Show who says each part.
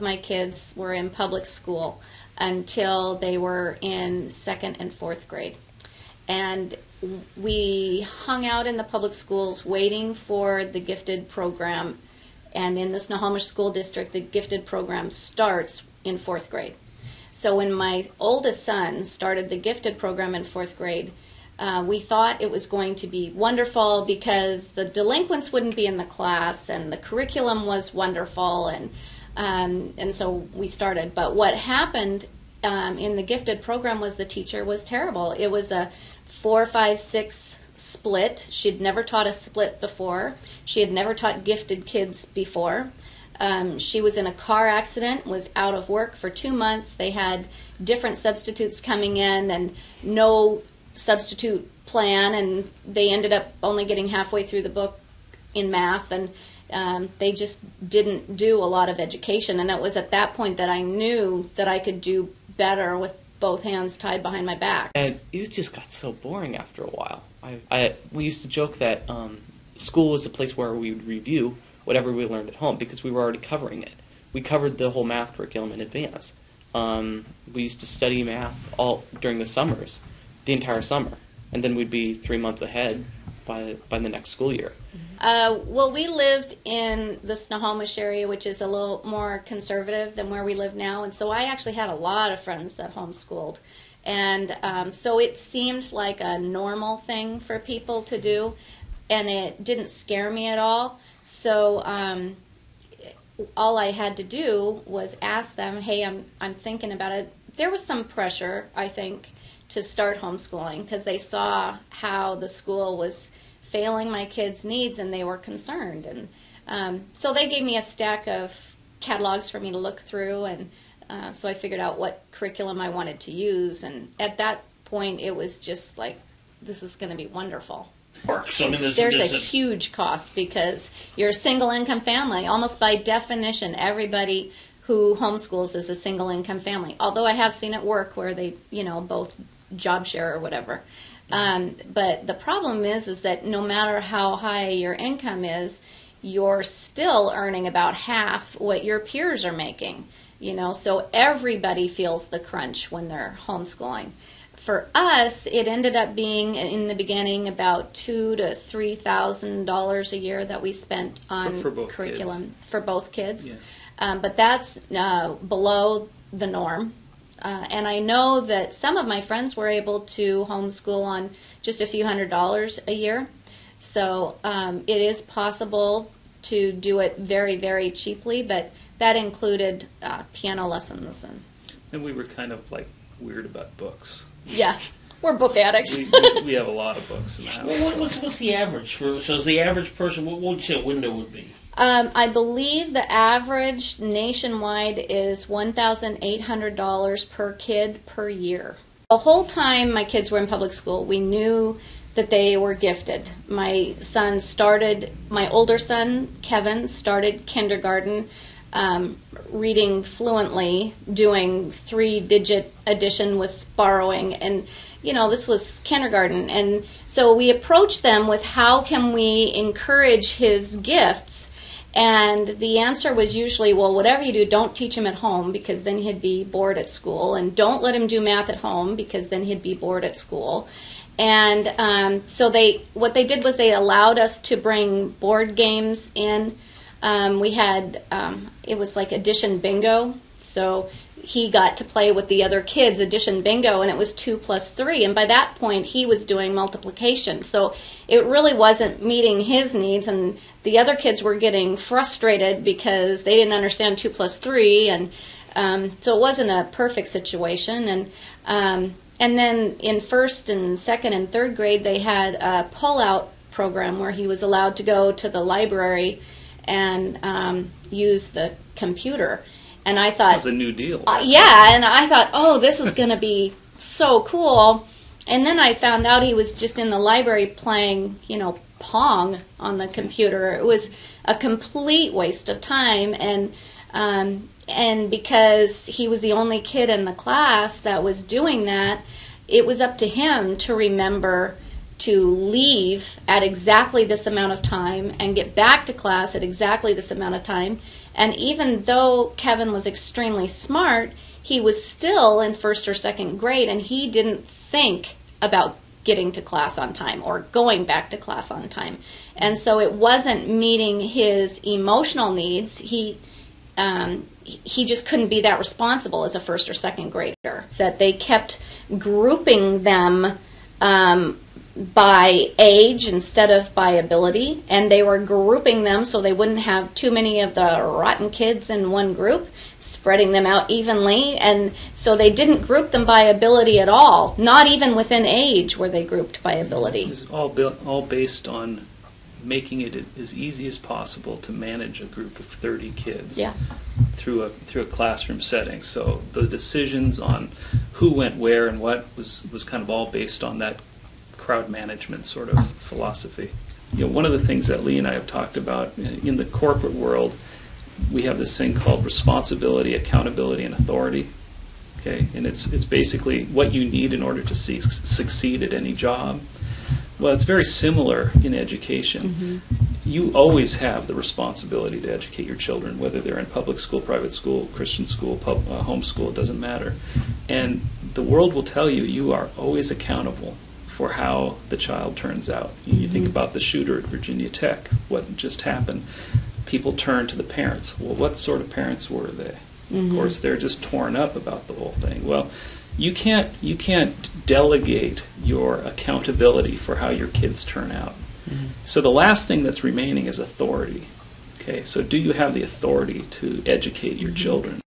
Speaker 1: My kids were in public school until they were in 2nd and 4th grade. And we hung out in the public schools waiting for the gifted program. And in the Snohomish School District, the gifted program starts in 4th grade. So when my oldest son started the gifted program in 4th grade, we thought it was going to be wonderful because the delinquents wouldn't be in the class and the curriculum was wonderful, and so we started. But what happened in the gifted program was the teacher was terrible. It was a 4, 5, 6 split. She'd never taught a split before. She had never taught gifted kids before. She was in a car accident, was out of work for 2 months. They had different substitutes coming in and no substitute plan, and they ended up only getting halfway through the book in math, and they just didn't do a lot of education. And it was at that point that I knew that I could do better with both hands tied behind my back.
Speaker 2: And it just got so boring after a while. We used to joke that school was a place where we would review whatever we learned at home because we were already covering it. We covered the whole math curriculum in advance. We used to study math all during the summers, the entire summer, and then we'd be 3 months ahead by the next school year.
Speaker 1: Well, we lived in the Snohomish area, which is a little more conservative than where we live now, and so I actually had a lot of friends that homeschooled. And so it seemed like a normal thing for people to do, and it didn't scare me at all. So all I had to do was ask them, hey, I'm thinking about it. There was some pressure, I think, to start homeschooling because they saw how the school was failing my kids' needs and they were concerned. And so they gave me a stack of catalogs for me to look through, and so I figured out what curriculum I wanted to use. And at that point, it was just like, this is going to be wonderful.
Speaker 3: So, I mean,
Speaker 1: there's a huge cost because you're a single income family. Almost by definition, everybody who homeschools is a single income family. Although I have seen it work where they, both job share or whatever. But the problem is that no matter how high your income is, you're still earning about half what your peers are making. So everybody feels the crunch when they're homeschooling. For us, it ended up being, in the beginning, about $2,000 to $3,000 a year that we spent on curriculum for both kids. Yeah. But that's below the norm. And I know that some of my friends were able to homeschool on just a few $100s a year. So it is possible to do it very, very cheaply, but that included piano lessons.
Speaker 4: And we were kind of like weird about books.
Speaker 1: Yeah, we're book addicts.
Speaker 4: we have a lot of books in the house.
Speaker 3: Well, what's the average so is the average person, what would you say a window would be?
Speaker 1: I believe the average nationwide is $1,800 per kid per year. The whole time my kids were in public school, we knew that they were gifted. My older son, Kevin, started kindergarten reading fluently, doing 3-digit addition with borrowing, and this was kindergarten. And so we approached them with how can we encourage his gifts. And the answer was usually, well, whatever you do, don't teach him at home because then he'd be bored at school. And don't let him do math at home because then he'd be bored at school. And so what they did was they allowed us to bring board games in. We had, it was like addition bingo. So he got to play with the other kids, addition bingo, and it was 2 plus 3. And by that point, he was doing multiplication. So it really wasn't meeting his needs, and the other kids were getting frustrated because they didn't understand 2 plus 3, and so it wasn't a perfect situation. And then in first and second and third grade, they had a pull-out program where he was allowed to go to the library and use the computer. And I thought,
Speaker 4: it was a new deal.
Speaker 1: Yeah, and I thought, oh, this is going to be so cool. And then I found out he was just in the library playing, Pong on the computer. It was a complete waste of time. And because he was the only kid in the class that was doing that, it was up to him to remember to leave at exactly this amount of time and get back to class at exactly this amount of time. And even though Kevin was extremely smart, he was still in first or second grade, and he didn't think about getting to class on time or going back to class on time. And so it wasn't meeting his emotional needs. He just couldn't be that responsible as a first or second grader. That they kept grouping them by age instead of by ability, and they were grouping them so they wouldn't have too many of the rotten kids in one group, spreading them out evenly, and so they didn't group them by ability at all. Not even within age were they grouped by ability.
Speaker 4: It was all based on making it as easy as possible to manage a group of 30 kids through a classroom setting. So the decisions on who went where and what was kind of all based on that crowd management sort of philosophy. You know, one of the things that Lee and I have talked about in the corporate world, we have this thing called responsibility, accountability, and authority. Okay, and it's basically what you need in order to succeed at any job. Well, it's very similar in education. You always have the responsibility to educate your children, whether they're in public school, private school, Christian school, homeschool, it doesn't matter. And the world will tell you you are always accountable for how the child turns out. You think about the shooter at Virginia Tech, what just happened. People turn to the parents. Well, what sort of parents were they? Of course, they're just torn up about the whole thing. Well, you can't delegate your accountability for how your kids turn out. So the last thing that's remaining is authority. Okay, so do you have the authority to educate your children?